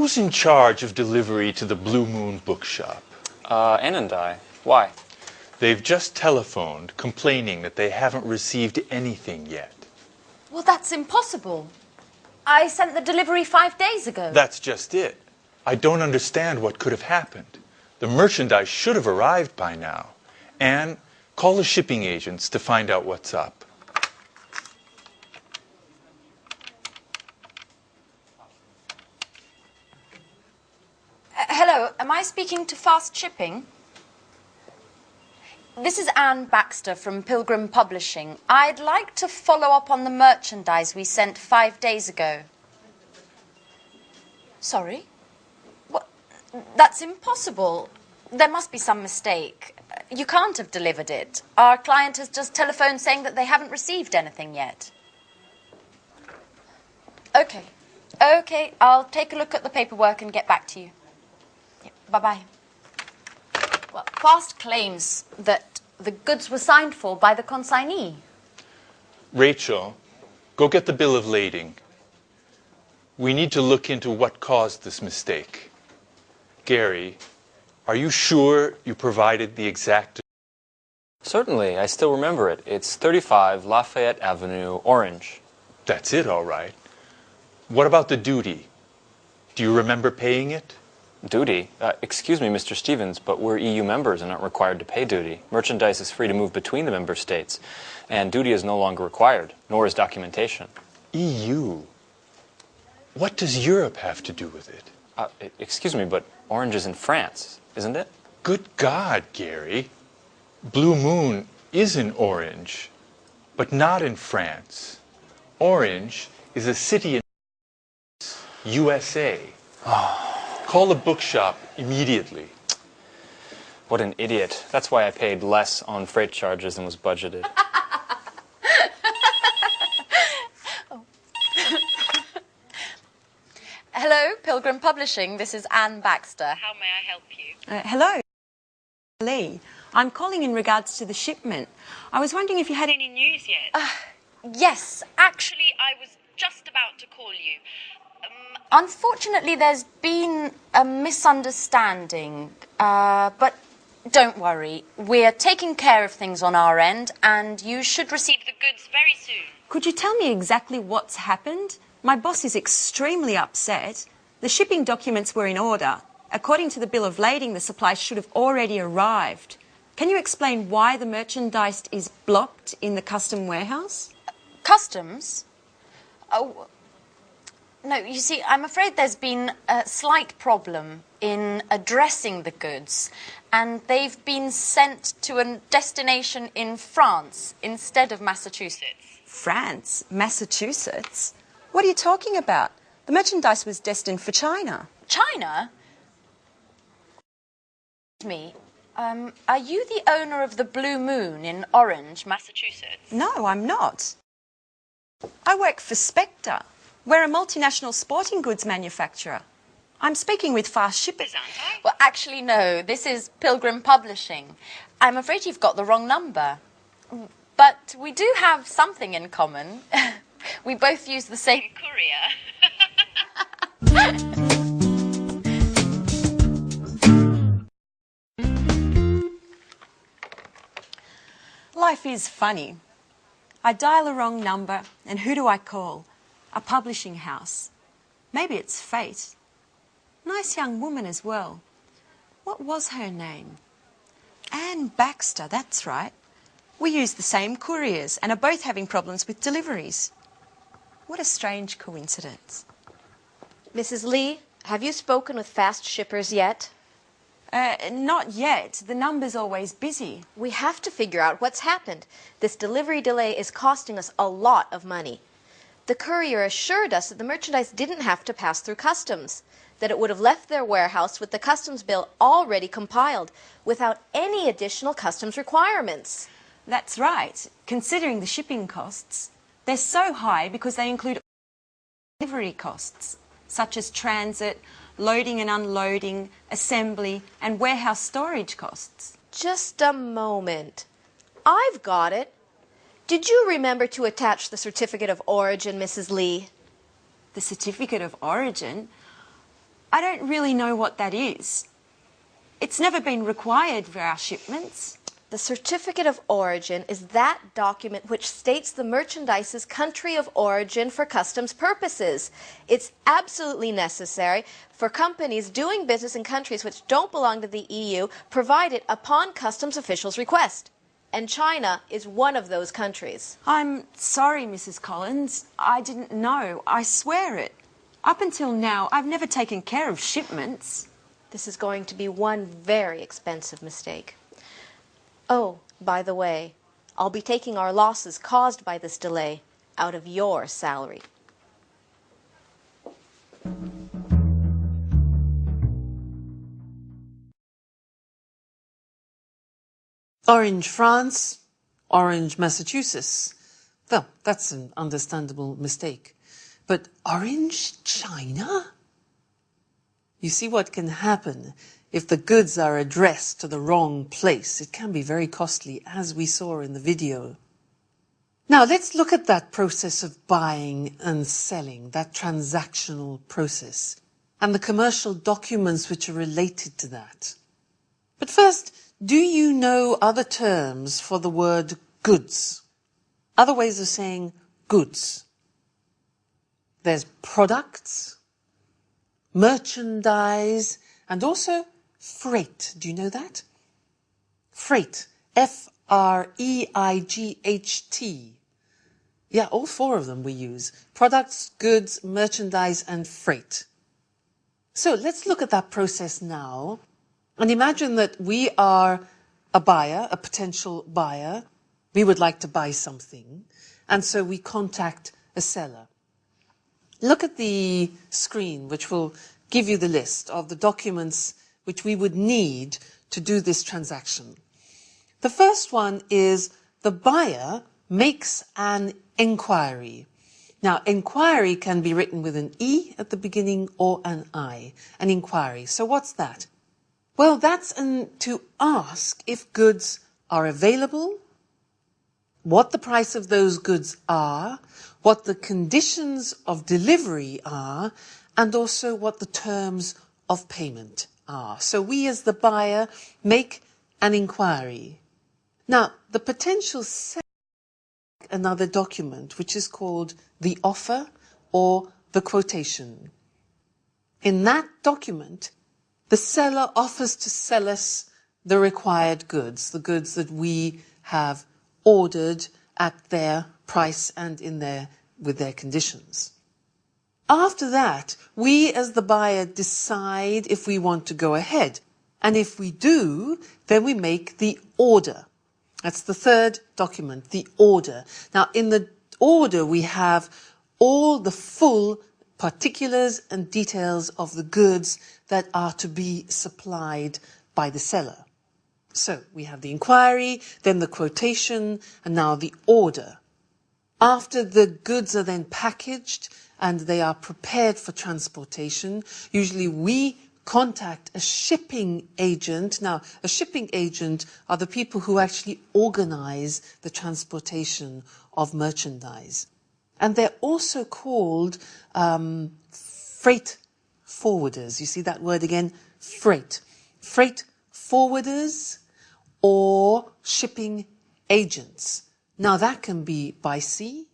Who's in charge of delivery to the Blue Moon Bookshop? Ann and I. Why? They've just telephoned complaining that they haven't received anything yet. Well, that's impossible. I sent the delivery 5 days ago. That's just it. I don't understand what could have happened. The merchandise should have arrived by now. Anne, call the shipping agents to find out what's up. Hello, am I speaking to Fast Shipping? This is Anne Baxter from Pilgrim Publishing. I'd like to follow up on the merchandise we sent 5 days ago. Sorry? What? That's impossible. There must be some mistake. You can't have delivered it. Our client has just telephoned saying that they haven't received anything yet. Okay. Okay, I'll take a look at the paperwork and get back to you. Bye-bye. Well, Fast claims that the goods were signed for by the consignee. Rachel, go get the bill of lading. We need to look into what caused this mistake. Gary, are you sure you provided the exact... Certainly, I still remember it. It's 35 Lafayette Avenue, Orange. That's it, all right. What about the duty? Do you remember paying it? Duty? Excuse me, Mr. Stevens, but we're EU members and aren't required to pay duty. Merchandise is free to move between the member states, and duty is no longer required, nor is documentation. EU? What does Europe have to do with it? Excuse me, but Orange is in France, isn't it? Good God, Gary. Blue Moon is in Orange, but not in France. Orange is a city in USA. Call the bookshop immediately. What an idiot. That's why I paid less on freight charges than was budgeted. Hello, Pilgrim Publishing. This is Anne Baxter. How may I help you? Hello, Lee. I'm calling in regards to the shipment. I was wondering if you had Any news yet? Yes, Actually, I was just about to call you. unfortunately, there's been a misunderstanding. But don't worry. We're taking care of things on our end, and you should receive The goods very soon. Could you tell me exactly what's happened? My boss is extremely upset. The shipping documents were in order. According to the bill of lading, the supplies should have already arrived. Can you explain why the merchandise is blocked in the custom warehouse? Customs? Oh, no, you see, I'm afraid there's been a slight problem in addressing the goods, and they've been sent to a destination in France instead of Massachusetts. France? Massachusetts? What are you talking about? The merchandise was destined for China. China? Excuse me, are you the owner of the Blue Moon in Orange, Massachusetts? No, I'm not. I work for Spectre. We're a multinational sporting goods manufacturer. I'm speaking with Fast Shipping. Aren't I? Well, actually, no. This is Pilgrim Publishing. I'm afraid you've got the wrong number. But we do have something in common. We both use the same... Courier. Life is funny. I dial a wrong number, and who do I call? A publishing house. Maybe it's fate. Nice young woman as well. What was her name? Anne Baxter, that's right. We use the same couriers and are both having problems with deliveries. What a strange coincidence. Mrs. Lee, have you spoken with Fast Shippers yet? Not yet. The number's always busy. We have to figure out what's happened. This delivery delay is costing us a lot of money. The courier assured us that the merchandise didn't have to pass through customs, that it would have left their warehouse with the customs bill already compiled, without any additional customs requirements. That's right. Considering the shipping costs, they're so high because they include delivery costs, such as transit, loading and unloading, assembly, and warehouse storage costs. Just a moment. I've got it. Did you remember to attach the certificate of origin, Mrs. Lee? The certificate of origin? I don't really know what that is. It's never been required for our shipments. The certificate of origin is that document which states the merchandise's country of origin for customs purposes. It's absolutely necessary for companies doing business in countries which don't belong to the EU, provided upon customs officials' request. And China is one of those countries. I'm sorry, Mrs. Collins. I didn't know. I swear it. Up until now, I've never taken care of shipments. This is going to be one very expensive mistake. Oh, by the way, I'll be taking our losses caused by this delay out of your salary. Orange, France, Orange, Massachusetts. Well, that's an understandable mistake. But Orange, China? You see what can happen if the goods are addressed to the wrong place. It can be very costly, as we saw in the video. Now, let's look at that process of buying and selling, that transactional process, and the commercial documents which are related to that. But first, do you know other terms for the word goods? Other ways of saying goods. There's products, merchandise, and also freight. Do you know that? Freight. F-R-E-I-G-H-T. Yeah, all four of them we use. Products, goods, merchandise, and freight. So let's look at that process now. And imagine that we are a buyer, a potential buyer. We would like to buy something. And so we contact a seller. Look at the screen, which will give you the list of the documents which we would need to do this transaction. The first one is the buyer makes an inquiry. Now, inquiry can be written with an E at the beginning or an I, an inquiry. So what's that? Well, that's to ask if goods are available, what the price of those goods are, what the conditions of delivery are, and also what the terms of payment are. So we as the buyer make an inquiry. Now, the potential seller another document which is called the offer or the quotation. In that document, the seller offers to sell us the required goods, the goods that we have ordered at their price and with their conditions. After that, we as the buyer decide if we want to go ahead. And if we do, then we make the order. That's the third document, the order. Now, in the order, we have all the full particulars and details of the goods that are to be supplied by the seller. So we have the inquiry, then the quotation, and now the order. After the goods are then packaged and they are prepared for transportation, usually we contact a shipping agent. Now, a shipping agent are the people who actually organize the transportation of merchandise. And they're also called freight forwarders. You see that word again? Freight. Freight forwarders or shipping agents. Now, that can be by sea,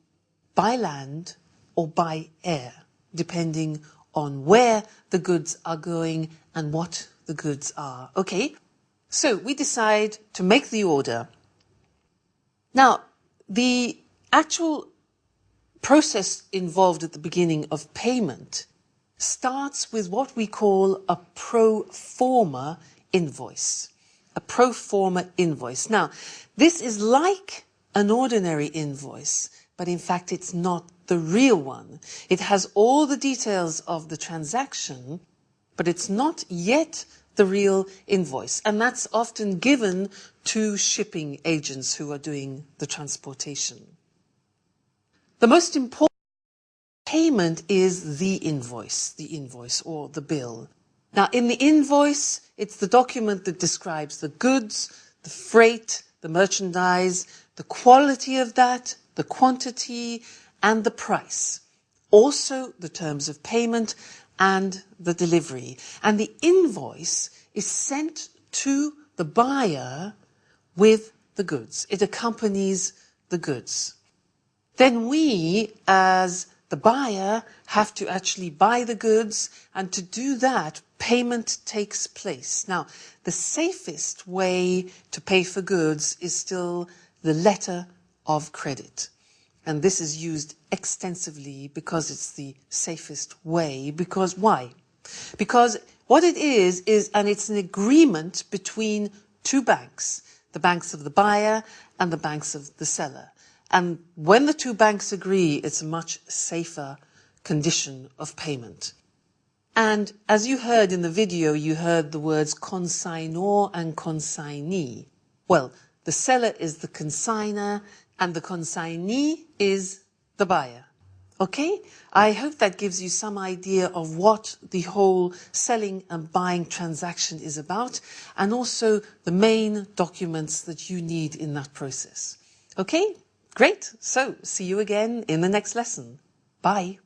by land, or by air, depending on where the goods are going and what the goods are. Okay, so we decide to make the order. Now, the actual process involved at the beginning of payment starts with what we call a pro forma invoice. A pro forma invoice. Now, this is like an ordinary invoice, but in fact it's not the real one. It has all the details of the transaction, but it's not yet the real invoice. And that's often given to shipping agents who are doing the transportation. The most important payment is the invoice or the bill. Now, in the invoice, it's the document that describes the goods, the freight, the merchandise, the quality of that, the quantity, and the price. Also, the terms of payment and the delivery. And the invoice is sent to the buyer with the goods. It accompanies the goods. Then we, as the buyer, have to actually buy the goods, and to do that, payment takes place. Now, the safest way to pay for goods is still the letter of credit. And this is used extensively because it's the safest way. Because why? Because what it is, and it's an agreement between two banks, the banks of the buyer and the banks of the seller. And when the two banks agree, it's a much safer condition of payment. And as you heard in the video, you heard the words consignor and consignee. Well, the seller is the consigner and the consignee is the buyer. Okay? I hope that gives you some idea of what the whole selling and buying transaction is about, and also the main documents that you need in that process. Okay? Great. So, see you again in the next lesson. Bye.